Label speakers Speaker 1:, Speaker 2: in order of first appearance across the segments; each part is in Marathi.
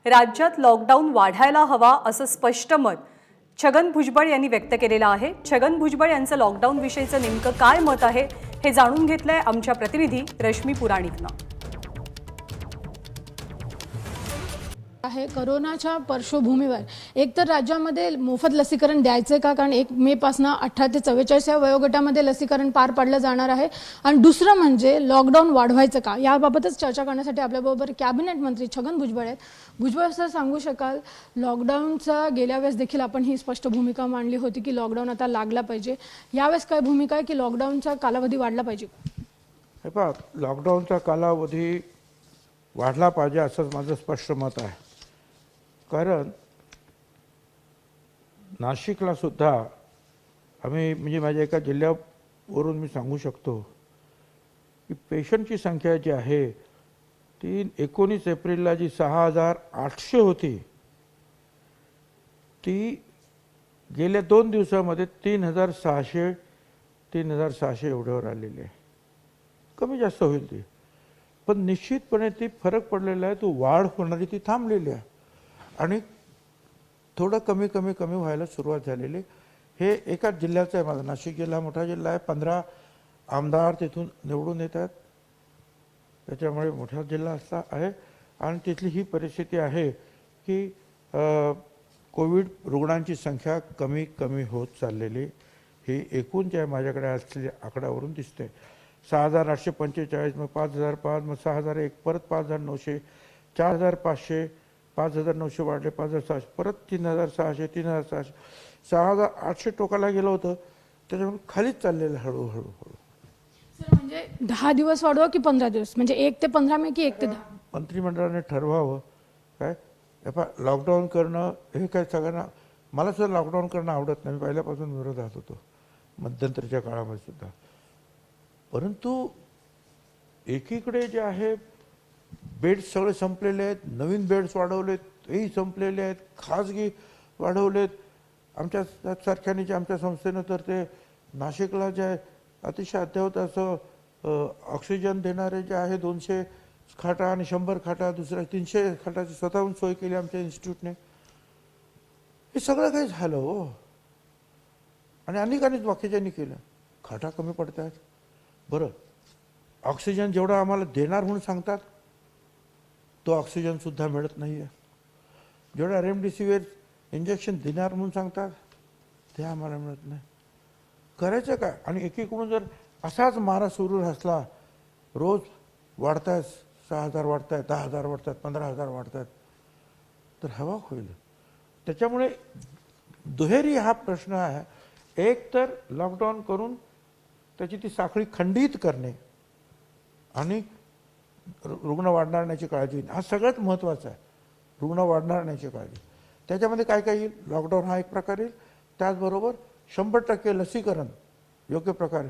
Speaker 1: राज्यात लॉकडाऊन वाढायला हवा असं स्पष्ट मत छगन भुजबळ यांनी व्यक्त केलेलं आहे। छगन भुजबळ यांचं लॉकडाऊन विषयीचं नेमकं काय मत आहे हे जाणून घेतलंय आमच्या प्रतिनिधी रश्मी पुराणिकनं।
Speaker 2: आहे कोरोनाच्या पार्श्वभूमीवर एक तर राज्यामध्ये मोफत लसीकरण द्यायचे का, कारण 1 मे पासून 18 ते 44 या वयोगटामध्ये लसीकरण पार पाडलं जाणार आहे, आणि दुसरं म्हणजे लॉकडाऊन वाढवायचं का याबाबतच चर्चा करण्यासाठी आपल्याबरोबर कॅबिनेट मंत्री छगन भुजबळ आहेत। भुजबळ सर, सांगू शकाल, लॉकडाऊनचा गेल्या वेळेस देखील आपण ही स्पष्ट भूमिका मांडली होती की लॉकडाऊन आता लागला पाहिजे, यावेळेस काय भूमिका आहे की लॉकडाऊनचा कालावधी वाढला पाहिजे?
Speaker 3: हे पहा, लॉकडाऊनचा कालावधी वाढला पाहिजे असं माझं स्पष्ट मत आहे। कारण नाशिकला सुद्धा आम्ही म्हणजे माझ्या एका जिल्ह्यावरून मी सांगू शकतो की पेशंटची संख्या जी आहे ती 19 एप्रिलला जी 6800 होती ती गेल्या 2 दिवसामध्ये 3600 एवढ्यावर आलेली आहे। कमी जास्त होईल ती, पण निश्चितपणे ती फरक पडलेला आहे, तो वाढ होणारी ती थांबलेली आहे आणि थोडं कमी व्हायला सुरुवात झालेली। हे एकाच जिल्ह्याचं आहे, माझा नाशिक जिल्हा मोठा जिल्हा आहे, 15 आमदार तिथून निवडून येतात, त्याच्यामुळे मोठा जिल्हा असला आहे आणि तिथली ही परिस्थिती आहे की कोविड रुग्णांची संख्या कमी होत चाललेली ही एकूण जे माझ्याकडे असलेल्या आकड्यावरून दिसते। 6845, मग 5005, मग 6001, परत 5900, 4500, 5900 वाढले, 5600, परत 3600, 3600, 6800 टोकाला गेलं होतं, त्याच्यामुळे खालीच चाललेलं हळूहळू।
Speaker 2: सर, म्हणजे 10 दिवस वाढवा की 15 दिवस, म्हणजे 1 ते 15 मे की 1 ते 10?
Speaker 3: मंत्रिमंडळाने ठरवावं काय। लॉकडाऊन करणं हे काय सगळ्यांना, मला सुद्धा लॉकडाऊन करणं आवडत नाही, मी पहिल्यापासून विरोधात होतो मध्यंतरीच्या काळामध्ये सुद्धा, परंतु एकीकडे जे आहे बेड्स सगळे संपलेले आहेत, नवीन बेड्स वाढवलेत तेही संपलेले आहेत, खाजगी वाढवलेत। आमच्या सारख्याने जे आमच्या संस्थेनं तर ते नाशिकला जे आहे अतिशय अद्ययावत असं ऑक्सिजन देणारे जे आहे 200 खाटा आणि 100 खाटा, दुसऱ्या 300 खाटाची स्वतःहून सोय केली आमच्या इन्स्टिट्यूटने। हे सगळं काही झालं हो, आणि अनेकांनीच बाकीच्यांनी केलं, खाटा कमी पडत आहेत। बरं, ऑक्सिजन जेवढा आम्हाला देणार म्हणून सांगतात तो ऑक्सिजन सुद्धा मिळत नाही आहे। जेवढा रेमडेसिवीर इंजेक्शन देणार म्हणून सांगतात ते आम्हाला मिळत नाही, करायचं काय? आणि एकीकडून जर असाच मारा सुरू असला, रोज वाढत आहेत, 6000 वाढत आहेत, 10000 वाढत आहेत, 15000 वाढत आहेत, तर हवा होईल। त्याच्यामुळे दुहेरी हा प्रश्न आहे, एक तर लॉकडाऊन करून त्याची ती साखळी खंडित करणे आणि रुग्ण वाढणार नाहीची काळजी, हा सगळ्यात महत्त्वाचा आहे, रुग्ण वाढणार नाहीची काळजी। त्याच्यामध्ये काय काय येईल, लॉकडाऊन हा एक प्रकार येईल, त्याचबरोबर 100% लसीकरण योग्य प्रकारे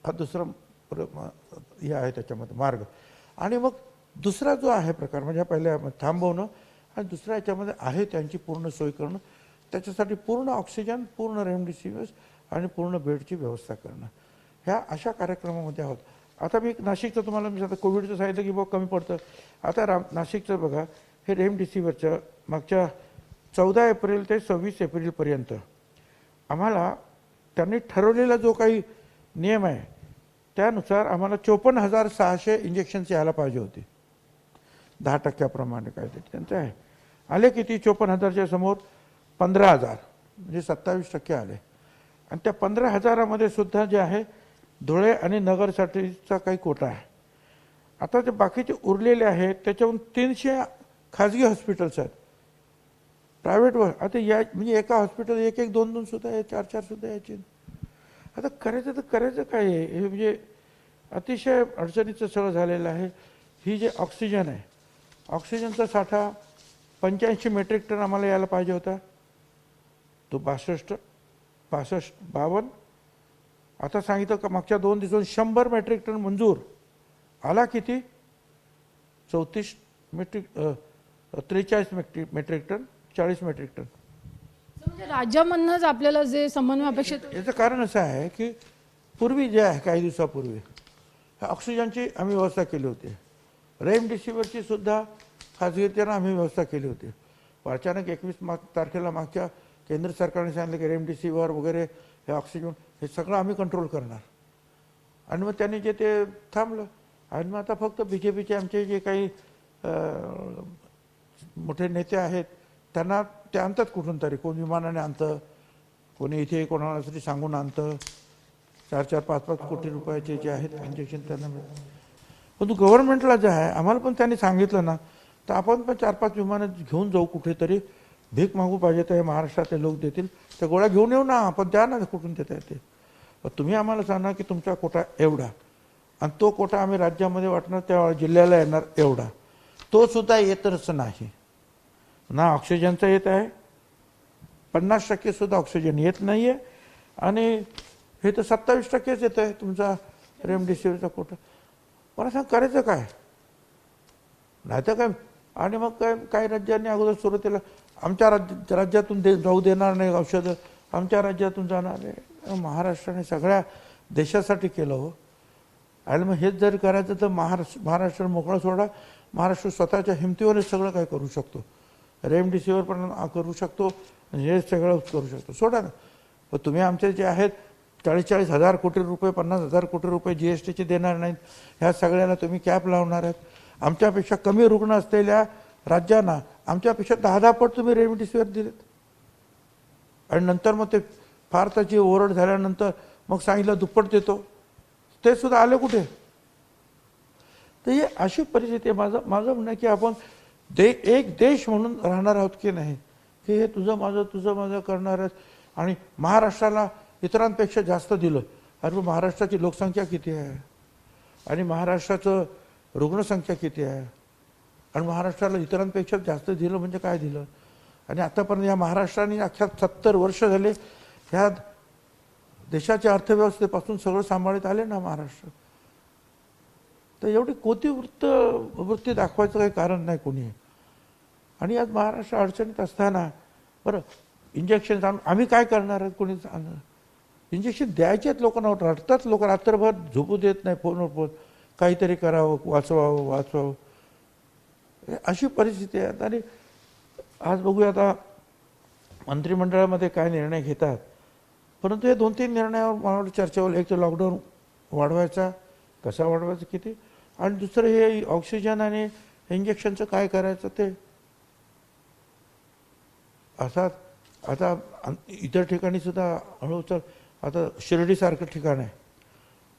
Speaker 3: हा दुसरा हे आहे त्याच्यामध्ये मार्ग। आणि मग दुसरा जो आहे प्रकार म्हणजे पहिल्या थांबवणं, आणि दुसऱ्या याच्यामध्ये आहे त्यांची पूर्ण सोय करणं, त्याच्यासाठी पूर्ण ऑक्सिजन, पूर्ण रेमडेसिवीर आणि पूर्ण बेडची व्यवस्था करणं, ह्या अशा कार्यक्रमामध्ये आहोत। आता मी नाशिकचं तुम्हाला मी आता कोविडचं सांगितलं की कमी पडतं, आता नाशिकचं बघा, हे रेमडेसिवीरचं मागच्या 14 एप्रिल ते 26 एप्रिलपर्यंत आम्हाला त्यांनी ठरवलेला जो काही नियम आहे त्यानुसार आम्हाला 54,600 इंजेक्शन्स यायला पाहिजे होते, 10% काय ते त्यांचं आहे। आले किती? 54,000च्या समोर 15,000, म्हणजे 27% आले। आणि त्या 15,000मध्ये सुद्धा जे आहे धुळे आणि नगरसाठीचा काही कोटा आहे। आता जे बाकीचे उरलेले आहेत त्याच्याहून 300 खाजगी हॉस्पिटल्स आहेत, प्रायव्हेटवर। आता या म्हणजे एका हॉस्पिटल 1-1, 2-2 सुद्धा आहे, 4-4 सुद्धा यायचे। आता करायचं तर करायचं काय आहे, हे म्हणजे अतिशय अडचणीचं सगळं झालेलं आहे। ही जे ऑक्सिजन आहे, ऑक्सिजनचा साठा 85 मेट्रिक टन आम्हाला यायला पाहिजे होता, तो 62, 65, 52, आता सांगितलं का मागच्या 2 दिवसांत 100 मेट्रिक टन मंजूर आला। किती? 43 metric 43 metric ton, 40 metric ton.
Speaker 2: म्हणजे राज्यामधूनच आपल्याला जे समन्वय अपेक्षित,
Speaker 3: याचं कारण असं आहे की पूर्वी जे आहे काही दिवसापूर्वी ऑक्सिजनची आम्ही व्यवस्था केली होती, रेमडेसिवीरची सुद्धा खाजगीरीत्यानं आम्ही व्यवस्था केली होती. अचानक 21 तारखेला मागच्या केंद्र सरकारने सांगितलं की रेमडेसिवीर वगैरे हे ऑक्सिजन हे सगळं आम्ही कंट्रोल करणार. आणि मग त्यांनी जे ते थांबलं. आणि मग आता फक्त BJPचे आमचे जे काही मोठे नेते आहेत त्यांना ते आणतात कुठून तरी, कोण विमानाने आणतं, कोणी इथे कोणाला तरी सांगून आणतं. 4-4, 5-5 कोटी रुपयाचे जे आहेत इंजेक्शन त्यांना मिळतं. पण गव्हर्नमेंटला जे आहे आम्हाला पण त्यांनी सांगितलं ना, तर आपण पण 4-5 विमानं घेऊन जाऊ कुठेतरी, भीक मागू पाहिजे तर हे महाराष्ट्रातले लोक देतील, त्या गोळ्या घेऊन येऊ ना, आपण द्या ना कुठून देता येते. पण तुम्ही आम्हाला सांगा की तुमचा कोटा एवढा, आणि तो कोटा आम्ही राज्यामध्ये वाटणार, त्या जिल्ह्याला येणार एवढा, तो सुद्धा येतच नाही ना. ऑक्सिजनचा येत आहे 50% सुद्धा ऑक्सिजन येत नाही आहे, आणि हे तर 27%च येत आहे तुमचा रेमडेसिवीरचा कोटा. मला सांग करायचं काय, नाही तर काय. आणि मग काय काही राज्यांनी अगोदर सुरुवातीला आमच्या राज्यातून जाऊ देणार नाही औषधं, आमच्या राज्यातून जाणार नाही. महाराष्ट्राने सगळ्या देशासाठी केलं हो. आणि मग हेच जर करायचं तर महाराष्ट्र मोकळा सोडा. महाराष्ट्र स्वतःच्या हिमतीवर सगळं काय करू शकतो, रेमडेसिवीर पण करू शकतो, हे सगळं करू शकतो, सोडा ना. पण तुम्ही आमचे जे आहेत 40-40 हजार कोटी रुपये, 50 हजार कोटी रुपये GSTचे देणार नाहीत. ह्या सगळ्याला तुम्ही कॅप लावणार आहेत. आमच्यापेक्षा कमी रुग्ण असलेल्या राज्यांना आमच्यापेक्षा 10 पट तुम्ही रेमडेसिवीर दिलेत. आणि नंतर मग ते फार त्याची ओरड झाल्यानंतर मग सांगितलं दुप्पट देतो, ते सुद्धा आले कुठे. तर ही अशी परिस्थिती आहे. माझं म्हणणं की आपण एक देश म्हणून राहणार आहोत की नाही, की हे तुझं माझं करणार आहेत. आणि महाराष्ट्राला इतरांपेक्षा जास्त दिलं. अरे महाराष्ट्राची लोकसंख्या किती आहे, आणि महाराष्ट्राचं रुग्णसंख्या किती आहे, आणि महाराष्ट्राला इतरांपेक्षा जास्त दिलं म्हणजे काय दिलं. आणि आतापर्यंत या महाराष्ट्राने अख्ख्या 70 वर्ष झाले ह्या देशाच्या अर्थव्यवस्थेपासून सगळं सांभाळत आले ना महाराष्ट्र. तर एवढी वृत्ती दाखवायचं काही कारण नाही कोणी. आणि आज महाराष्ट्र अडचणीत असताना बरं इंजेक्शन आणून आम्ही काय करणार आहेत, कोणी इंजेक्शन द्यायचे आहेत लोकांना, रडतात लोक, रात्रभर झोपू देत नाही, फोनवर फोन, काहीतरी करावं, वाचवावं. अशी परिस्थिती आहे. आणि आज बघूया आता मंत्रिमंडळामध्ये काय निर्णय घेतात. परंतु हे 2-3 निर्णयावर मला चर्चा होईल. एक तर लॉकडाऊन वाढवायचा, कसा वाढवायचा, किती, आणि दुसरं हे ऑक्सिजन आणि इंजेक्शनचं काय करायचं ते. असा आता इतर ठिकाणी सुद्धा हळूहळू, आता शिर्डीसारखं ठिकाण आहे,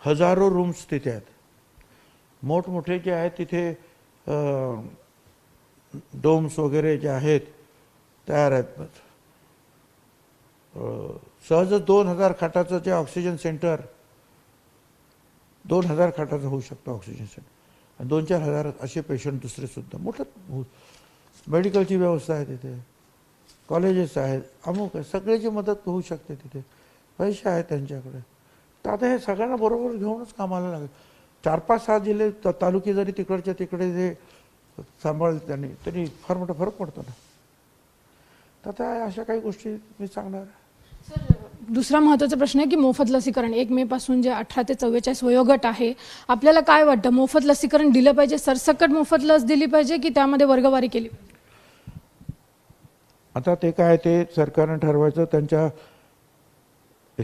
Speaker 3: हजारो रूम्स तिथे आहेत, मोठमोठे जे आहेत तिथे डोम्स वगैरे जे आहेत तयार आहेत. सहजच 2000 खाटाचं जे ऑक्सिजन सेंटर, 2000 खाटाचं होऊ शकतं ऑक्सिजन सेंटर, आणि 2-4 हजार असे पेशंट दुसरे सुद्धा. मोठं मेडिकलची व्यवस्था आहे तिथे, कॉलेजेस आहेत, अमुक आहे, सगळ्याची मदत होऊ शकते तिथे, पैसे आहेत त्यांच्याकडे. तर आता हे सगळ्यांना बरोबर घेऊनच कामाला लागेल. 4-5-6 जिल्हे तालुके जरी तिकडच्या तिकडे जे सांभाळले त्यांनी, तरी फार मोठा फरक पडतो ना. तर आता अशा काही गोष्टी मी सांगणार.
Speaker 2: सर, दुसरा महत्त्वाचा प्रश्न आहे की मोफत लसीकरण 1 मे पासून जे 18 ते 44 वयोगट आहे, आपल्याला काय वाटतं, मोफत लसीकरण दिलं पाहिजे, सरसकट मोफत लस दिली पाहिजे की त्यामध्ये वर्गवारी केली पाहिजे?
Speaker 3: आता ते काय ते सरकारने ठरवायचं. त्यांच्या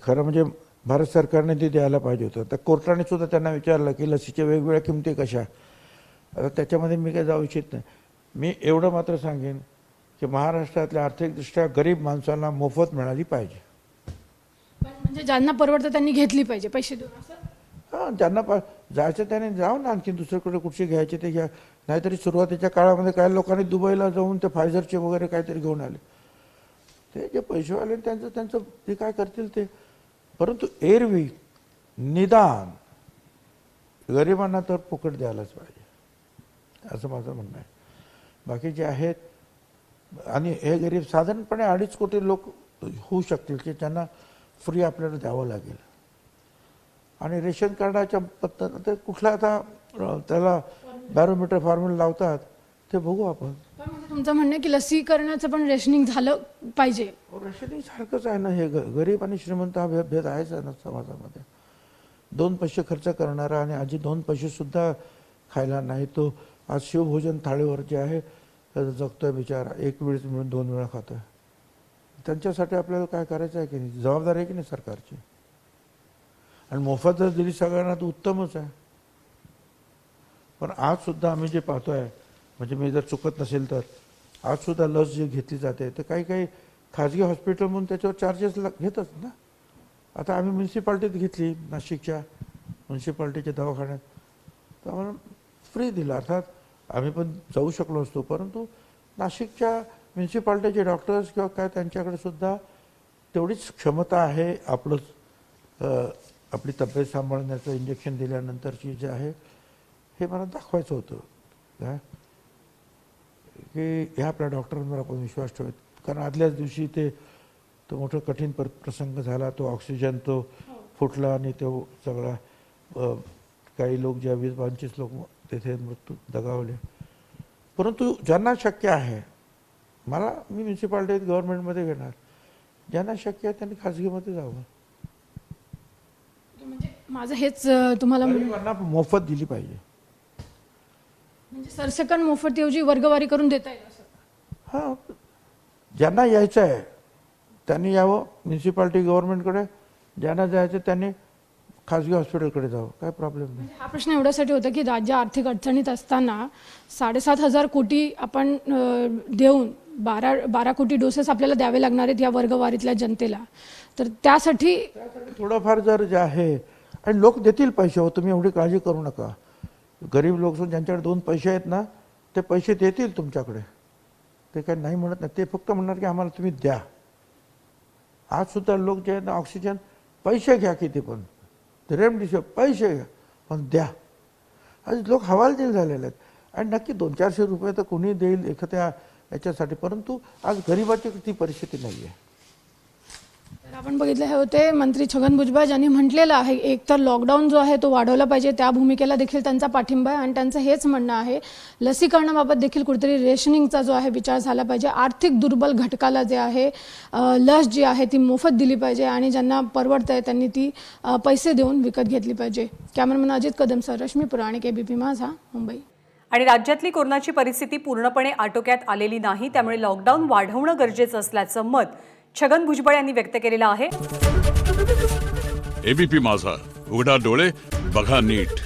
Speaker 3: खरं म्हणजे भारत सरकारने ते द्यायला पाहिजे होतं. तर कोर्टाने सुद्धा त्यांना विचारलं की लसीच्या वेगवेगळ्या किमती कशा. आता त्याच्यामध्ये मी काही जाऊ इच्छित नाही. मी एवढं मात्र सांगेन की महाराष्ट्रातल्या आर्थिकदृष्ट्या गरीब माणसांना मोफत मिळाली पाहिजे.
Speaker 2: म्हणजे ज्यांना परवडतं त्यांनी घेतली पाहिजे, पैसे देऊन असं.
Speaker 3: हां, ज्यांना जायचं त्याने जाऊन आणखी दुसरीकडे कुठचे घ्यायचे ते घ्या. नाहीतरी सुरुवातीच्या काळामध्ये काही लोकांनी दुबईला जाऊन ते फायझरचे वगैरे काहीतरी घेऊन आले. ते जे पैसेवाले त्यांचं ते काय करतील ते. परंतु एरवी निदान गरिबांना तर फुकट द्यायलाच पाहिजे, असं माझं म्हणणं आहे. बाकी जे आहेत, आणि हे गरीब साधारणपणे 2.5 कोटी लोक होऊ शकतील की त्यांना फ्री आपल्याला द्यावं लागेल. आणि रेशन कार्डाच्या पद्धत कुठला आता त्याला बॅरोमीटर फॉर्म्युला लावतात ते बघू आपण.
Speaker 2: तुमचं म्हणणं की लसीकरणाचं पण रेशनिंग झालं पाहिजे.
Speaker 3: रेशनिंग सारखंच आहे ना. हे गरीब आणि श्रीमंत हा भेद आहेच आहे ना समाजामध्ये. 2 पैसे खर्च करणारा आणि आजी 2 पैसे सुद्धा खायला नाही, तो आज शिवभोजन थाळीवर जे आहे जगतोय बिचारा, एक वेळेस मिळून 2 वेळा खातोय. त्यांच्यासाठी आपल्याला काय करायचं आहे की नाही, जबाबदारी आहे की नाही सरकारची. आणि मोफत जर दिली सगळ्यांना तर उत्तमच आहे. पण आज सुद्धा आम्ही जे पाहतोय, म्हणजे मी जर चुकत नसेल तर आज सुद्धा लस जी घेतली जाते तर काही काही खाजगी हॉस्पिटल म्हणून त्याच्यावर चार्जेस घेतात ना. आता आम्ही म्युन्सिपाल्टीत घेतली, नाशिकच्या म्युन्सिपाल्टीच्या दवाखान्यात, तर आम्हाला फ्री दिलं. अर्थात आम्ही पण जाऊ शकलो असतो, परंतु नाशिकच्या म्युन्सिपाल्टीचे डॉक्टर्स किंवा काय त्यांच्याकडे सुद्धा तेवढीच क्षमता आहे आपली तब्येत सांभाळण्याचं. इंजेक्शन दिल्यानंतरची जे आहे हे मला दाखवायचं होतं काय की ह्या आपल्या डॉक्टरांवर आपण विश्वास ठेवत. कारण आदल्याच दिवशी तो मोठा कठीण प्रसंग झाला, तो ऑक्सिजन तो फुटला आणि तो सगळा काही लोक ज्या 20-25 लोक तिथे मृत्यू दगावले. परंतु ज्यांना शक्य आहे, मी म्युन्सिपाल्टीत गव्हर्नमेंटमध्ये घेणार, ज्यांना शक्य आहे त्यांनी खाजगीमध्ये जावं.
Speaker 2: म्हणजे माझं हेच तुम्हाला
Speaker 3: गरिबांना मोफत दिली पाहिजे.
Speaker 2: म्हणजे सरसकट मोफतऐवजी वर्गवारी करून देता येईल असं.
Speaker 3: हां, ज्यांना यायचं आहे त्यांनी यावं म्युन्सिपाल्टी गव्हर्नमेंटकडे, ज्यांना जायचं त्यांनी खाजगी हॉस्पिटलकडे जावं, काय प्रॉब्लेम नाही.
Speaker 2: हा प्रश्न एवढ्यासाठी होता की राज्य आर्थिक अडचणीत असताना 7,500 कोटी आपण देऊन 12 कोटी डोसेस आपल्याला द्यावे लागणार आहेत या वर्गवारीतल्या जनतेला. तर त्यासाठी
Speaker 3: थोडंफार जर जे आहे, आणि लोक देतील पैसे, हो तुम्ही एवढी काळजी करू नका. गरीब लोक ज्यांच्याकडे 2 पैसे आहेत ना, ते पैसे देतील तुमच्याकडे, ते काही नाही म्हणत नाही. ते फक्त म्हणणार की आम्हाला तुम्ही द्या. आज सुद्धा लोक जे आहेत ना, ऑक्सिजन पैसे घ्या, किती पण रेमडेसिवीर पैसे घ्या पण द्या. आज लोक हवालदिल झालेले आहेत. आणि नक्की 200-400 रुपये तर कोणी देईल एखाद्या याच्यासाठी, परंतु आज गरिबाची ती परिस्थिती नाही आहे.
Speaker 2: तर आपण बघितले हे होते मंत्री छगन भुजबळ यांनी म्हटलेलं आहे एकतर लॉकडाऊन जो आहे तो वाढवला पाहिजे, त्या भूमिकेला देखील त्यांचा पाठिंबा आहे. आणि त्यांचं हेच म्हणणं आहे लसीकरणाबाबत देखील कुठेतरी रेशनिंगचा जो आहे विचार झाला पाहिजे. आर्थिक दुर्बल घटकाला जे आहे लस जी आहे ती मोफत दिली पाहिजे आणि ज्यांना परवडतंय त्यांनी ती पैसे देऊन विकत घेतली पाहिजे. कॅमेरामन अजित कदम सर, रश्मी पुराणिक, ABP माझा, मुंबई.
Speaker 1: आणि राज्यातली कोरोनाची परिस्थिती पूर्णपणे आटोक्यात आलेली नाही, त्यामुळे लॉकडाऊन वाढवणं गरजेचं असल्याचं मत छगन भुजबळ यांनी व्यक्त केलेलं आहे.
Speaker 4: ABP माझा, उघडा डोळे बघा नीट.